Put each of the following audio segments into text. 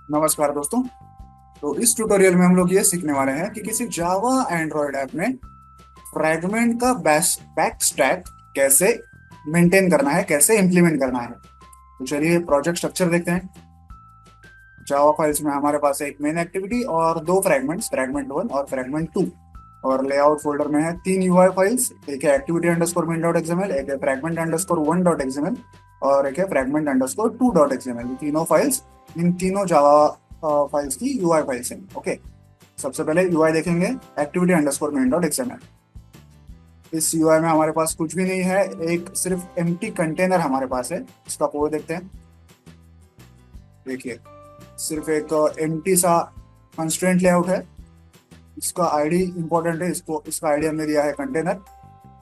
नमस्कार दोस्तों। तो इस ट्यूटोरियल में हम लोग ये सीखने वाले हैं कि किसी जावा एंड्रॉयड ऐप में फ्रैगमेंट का बैक स्टैक कैसे मेंटेन करना है, कैसे इंप्लीमेंट करना है। तो चलिए प्रोजेक्ट स्ट्रक्चर देखते हैं। जावा फाइल्स में हमारे पास एक मेन एक्टिविटी और दो फ्रैगमेंट्स, फ्रैगमेंट वन और फ्रैगमेंट टू। और लेआउट फोल्डर में है तीन यूआई फाइल्स, एक है activity underscore main dot XML, एक है fragment underscore one dot XML और एक है fragment underscore two dot XML. तीनों फाइल्स, इन तीनों जावा फाइल्स की यूआई फाइल्स हैं। ओके, सबसे पहले यूआई देखेंगे, activity underscore main dot XML. इस यूआई में हमारे पास कुछ भी नहीं है, एक सिर्फ एम्प्टी कंटेनर हमारे पास है। इसका कोड देखते हैं। देखिए, सिर्फ एक एम्प्टी सा कंस्ट्रेंट लेआउट है। इसका आईडी इंपॉर्टेंट है, इसको इसका आईडी हमने दिया है कंटेनर।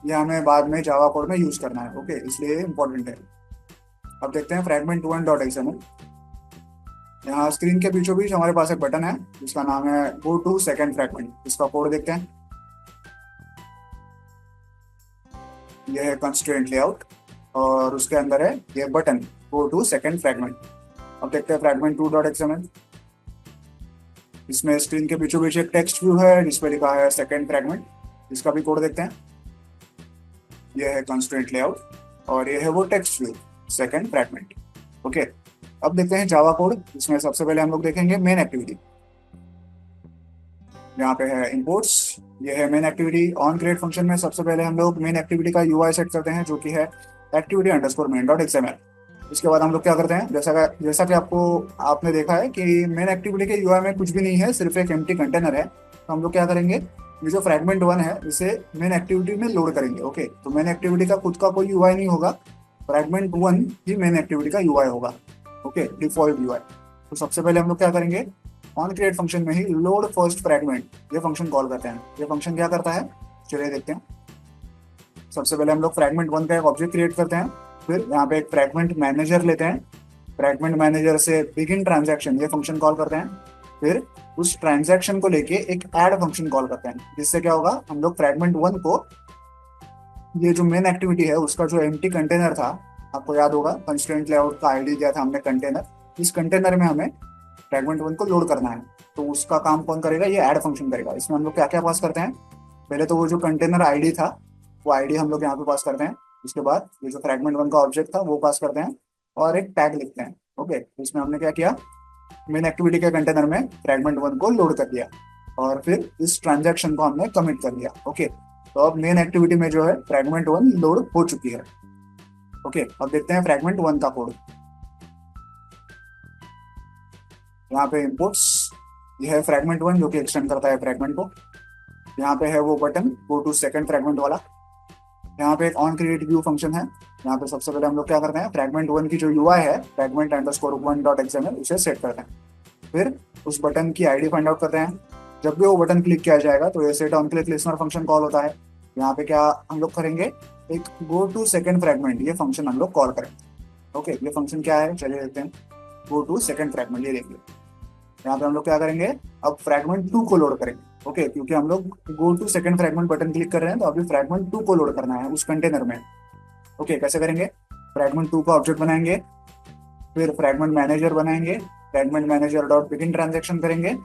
ये हमें बाद में जावा कोड में यूज करना है। ओके, इसलिए इंपॉर्टेंट है। अब देखते हैं फ्रैगमेंट वन डॉट एक्सएमएल। यहाँ स्क्रीन के बीचों बीच हमारे पास एक बटन है जिसका नाम है गो टू सेकंड फ्रैगमेंट। इसका कोड देखते हैं। यह है कंस्ट्रेंट लेआउट और उसके अंदर है ये button go to second fragment. अब देखते हैं फ्रैगमेंट टू डॉट एक्सएमएल। इसमें स्क्रीन के बीचों बीच एक टेक्स्ट व्यू है जिसपे लिखा है सेकंड फ्रैगमेंट। इसका भी कोड देखते हैं। यह है कंस्ट्रेंट लेआउट और यह है वो text view, second fragment. Okay, अब देखते हैं जावा कोड। इसमें सबसे पहले हम लोग देखेंगे मेन एक्टिविटी। यहाँ पे है इंपोर्ट्स, ये है main activity. On create function में सबसे पहले हम लोग मेन एक्टिविटी का यूआई सेट करते हैं जो कि है activity underscore main dot XML. इसके बाद हम लोग क्या करते हैं, जैसा कि आपने देखा है कि मेन एक्टिविटी के यूआई में कुछ भी नहीं है, सिर्फ एक एम्प्टी कंटेनर है। तो हम लोग क्या करेंगे, ये जो फ्रैगमेंट वन है इसे मेन एक्टिविटी में लोड करेंगे। ओके, तो मेन एक्टिविटी का खुद का कोई यूआई नहीं होगा, फ्रैगमेंट वन ही मेन एक्टिविटी का यूआई होगा। Okay, default UI. तो सबसे पहले हम लोग क्या करेंगे, ऑन क्रिएट फंक्शन में ही लोड फर्स्ट फ्रैगमेंट ये फंक्शन कॉल करते हैं। ये फंक्शन क्या करता है, चलिए देखते हैं। सबसे पहले हम लोग फ्रैगमेंट वन का एक ऑब्जेक्ट क्रिएट करते हैं। फिर यहाँ पे एक फ्रैगमेंट मैनेजर लेते हैं। फ्रैगमेंट मैनेजर से बिगिन ट्रांजैक्शन ये फंक्शन कॉल करते हैं। फिर उस ट्रांजैक्शन को लेके एक ऐड फंक्शन कॉल करते हैं, जिससे क्या होगा, हम लोग फ्रैगमेंट वन को, ये जो मेन एक्टिविटी है उसका जो एम्प्टी कंटेनर था, आपको याद होगा कंस्ट्रेंट लेआउट का आईडी दिया था हमने कंटेनर, इस कंटेनर में हमें फ्रैगमेंट वन को लोड करना है। तो उसका काम कौन करेगा, ये ऐड फंक्शन करेगा। इसमें हम लोग क्या क्या पास करते हैं, पहले तो वो जो कंटेनर आईडी था वो आईडी हम लोग यहाँ पे पास करते हैं। उसके बाद ये जो फ्रैगमेंट वन का ऑब्जेक्ट था वो पास करते हैं और एक टैग लिखते हैं। ओके, तो इसमें हमने क्या किया, मेन एक्टिविटी के कंटेनर में फ्रैगमेंट वन को लोड कर दिया और फिर इस ट्रांजैक्शन को हमने कमिट कर दिया। ओके, तो अब मेन एक्टिविटी में जो है फ्रैगमेंट वन लोड हो चुकी है। ओके, अब देखते हैं फ्रैगमेंट वन का कोड। यहाँ पे इनपुट्स, यह है फ्रैगमेंट वन जो कि एक्सटेंड करता है फ्रैगमेंट को। यहाँ पे है वो button go to second fragment वाला। यहाँ पे एक ऑन क्रिएट व्यू फंक्शन है। यहाँ पे सबसे पहले हम लोग क्या करते हैं, फ्रैगमेंट वन की जो यूआई है fragment underscore one dot XML उसे सेट करते हैं। फिर उस बटन की आईडी फाइंड आउट करते हैं। जब भी वो बटन क्लिक किया जाएगा तो ये set on click listener function call होता है। यहाँ पे क्या हम लोग करेंगे, एक गो टू सेकंड फ्रैगमेंट ये फंक्शन हम लोग कॉल करेंगे। ओके, ये फंक्शन क्या है, चलिए देखते हैं। गो टू सेकंड फ्रैगमेंट, ये देखिए यहाँ पे हम लोग क्या करेंगे, अब फ्रैगमेंट टू को लोड करेंगे। ओके, क्योंकि हम लोग go to second fragment button click कर रहे हैं तो अभी फ्रैगमेंट टू को लोड करना है उस कंटेनर में। ओके, कैसे करेंगे, फ्रैगमेंट टू का ऑब्जेक्ट बनाएंगे, फिर फ्रैगमेंट मैनेजर बनाएंगे, fragment manager dot begin transaction करेंगे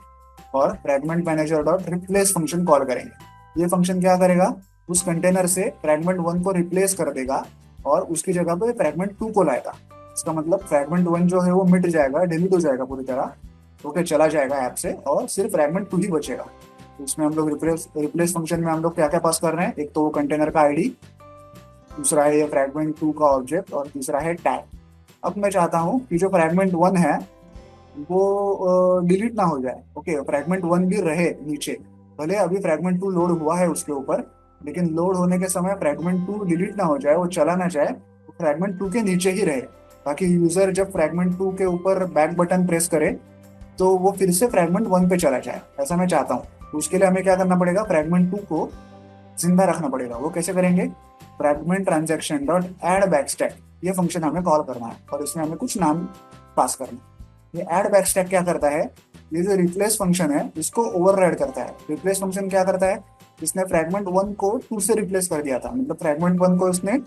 और fragment manager dot replace function call करेंगे। ये फंक्शन क्या करेगा, उस कंटेनर से फ्रैगमेंट वन को रिप्लेस कर देगा और उसकी जगह पे फ्रैगमेंट टू को लाएगा। इसका मतलब फ्रैगमेंट वन जो है वो मिट जाएगा, डिलीट हो जाएगा पूरी तरह। ओके, चला जाएगा ऐप से और सिर्फ फ्रैगमेंट टू ही बचेगा। तो इसमें हम लोग रिप्लेस फंक्शन में हम लोग क्या क्या पास कर रहे हैं, एक तो वो कंटेनर का आईडी, दूसरा है ये फ्रैगमेंट टू का ऑब्जेक्ट और तीसरा है टैग। अब मैं चाहता हूँ कि जो फ्रैगमेंट वन है वो डिलीट ना हो जाए। ओके, फ्रैगमेंट वन भी रहे नीचे, भले अभी फ्रैगमेंट टू लोड हुआ है उसके ऊपर, लेकिन लोड होने के समय फ्रैगमेंट टू डिलीट ना हो जाए, वो चला ना जाए, तो फ्रैगमेंट टू के नीचे ही रहे, ताकि यूजर जब फ्रैगमेंट टू के ऊपर बैक बटन प्रेस करे तो वो फिर से फ्रैगमेंट वन पे चला जाए। ऐसा मैं चाहता हूँ। तो उसके लिए हमें क्या करना पड़ेगा, फ्रैगमेंट टू को जिंदा रखना पड़ेगा। वो कैसे करेंगे, fragment transaction dot add backstack ये फंक्शन हमें कॉल करना है और इसमें हमें कुछ नाम पास करना है। ये एड बैकस्टैक क्या करता है, ये जो रिप्लेस फंक्शन है इसको ओवरराइड करता है। रिप्लेस फंक्शन क्या करता है, इसने फ्रैगमेंट वन को टू से रिप्लेस कर दिया था, मतलब फ्रैगमेंट वन को इसने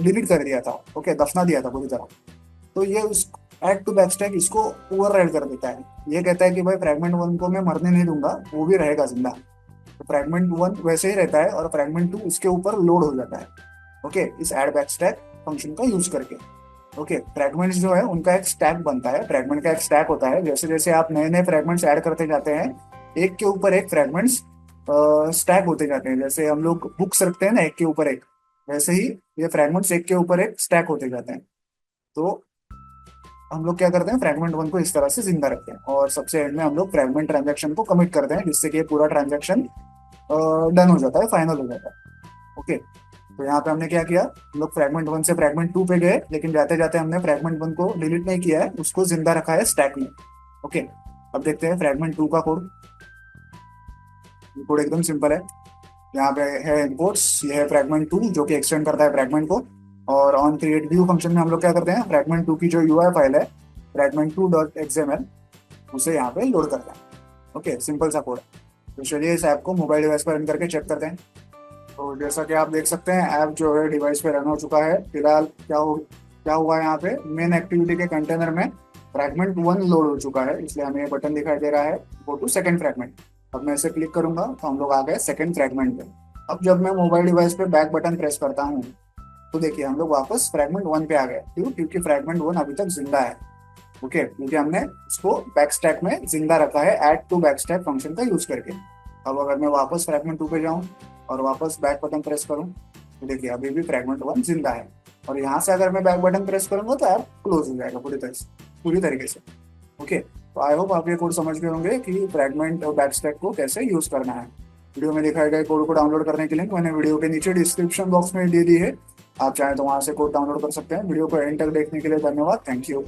डिलीट कर दिया था। ओके, दफना दिया था पूरी तरह। तो ये उस ऐड टू बैकस्टैक इसको ओवरराइड कर देता है। ये कहता है कि भाई फ्रैगमेंट वन को मैं मरने नहीं दूंगा, वो भी रहेगा जिंदा। तो फ्रैगमेंट वन वैसे ही रहता है और फ्रैगमेंट टू उसके ऊपर लोड हो जाता है। ओके, इस ऐड बैकस्टैक फंक्शन का यूज करके। ओके, फ्रैगमेंट्स जो है उनका एक स्टैक बनता है, फ्रैगमेंट का एक स्टैक होता है। जैसे जैसे आप नए नए फ्रैगमेंट्स ऐड करते जाते हैं, एक के ऊपर एक फ्रैगमेंट्स स्टैक होते जाते हैं। जैसे हम लोग बुक्स रखते हैं ना एक के ऊपर एक, वैसे ही ये फ्रैगमेंट्स एक के ऊपर एक स्टैक होते जाते हैं। तो हम लोग क्या करते हैं, फ्रैगमेंट वन को इस तरह से जिंदा रखते हैं और सबसे एंड में हम लोग फ्रैगमेंट ट्रांजेक्शन को कमिट करते हैं, जिससे कि ये पूरा ट्रांजेक्शन डन हो जाता है, फाइनल हो जाता है। ओके, तो यहाँ पे हमने क्या किया, हम लोग फ्रैगमेंट वन से फ्रैगमेंट टू पे गए, लेकिन जाते जाते हमने फ्रैगमेंट वन को डिलीट नहीं किया है, उसको जिंदा रखा है स्टैक में। ओके, अब देखते हैं फ्रैगमेंट टू का कोड। कोड एकदम सिंपल है। यहाँ पे है इनपुट्स, ये है फ्रैगमेंट टू जो कि एक्सटेंड करता है फ्रैगमेंट को। और ऑन क्रिएट व्यू फंक्शन में हम लोग क्या करते हैं, फ्रैगमेंट टू की जो यूआई फाइल है फ्रैगमेंट टू डॉट एक्सएमएल, उसे यहाँ पे लोड करते हैं। ओके, सिंपल सा कोड है। तो चलिए इस ऐप को मोबाइल डिवाइस पर रन करके चेक करते हैं। तो जैसा कि आप देख सकते हैं, ऐप जो है डिवाइस पे रन हो चुका है। फिलहाल क्या हुआ है, यहाँ पे मेन एक्टिविटी के कंटेनर में फ्रैगमेंट वन लोड हो चुका है, इसलिए हमें ये बटन दिखाई दे रहा है, गो टू सेकंड फ्रैगमेंट। अब मैं इसे क्लिक करूंगा तो हम लोग आ गए सेकंड फ्रैगमेंट पे। अब जब मैं मोबाइल डिवाइस पे बैक बटन प्रेस करता हूँ, तो देखिए हम लोग वापस फ्रैगमेंट वन पे आ गए। क्यों? क्योंकि फ्रैगमेंट वन अभी तक जिंदा है। ओके, क्योंकि हमने इसको बैकस्टैक में जिंदा रखा है ऐड टू बैकस्टैक फंक्शन का यूज करके। अब अगर मैं वापस फ्रैगमेंट टू पे जाऊं और वापस बैक बटन प्रेस करूं, तो देखिए अभी भी फ्रैगमेंट वन जिंदा है। और यहाँ से अगर मैं बैक बटन प्रेस करूंगा तो ऐप क्लोज हो जाएगा पूरी तरीके से। ओके, तो आई होप आप ये कोड समझ गए होंगे कि फ्रैगमेंट और बैकस्टैक को कैसे यूज करना है। वीडियो में दिखाए गए कोड को डाउनलोड करने की लिंक मैंने वीडियो के नीचे डिस्क्रिप्शन बॉक्स में दे दी है। आप चाहें तो वहां से कोड डाउनलोड कर सकते हैं। वीडियो को एंड तक देखने के लिए धन्यवाद। Thank you.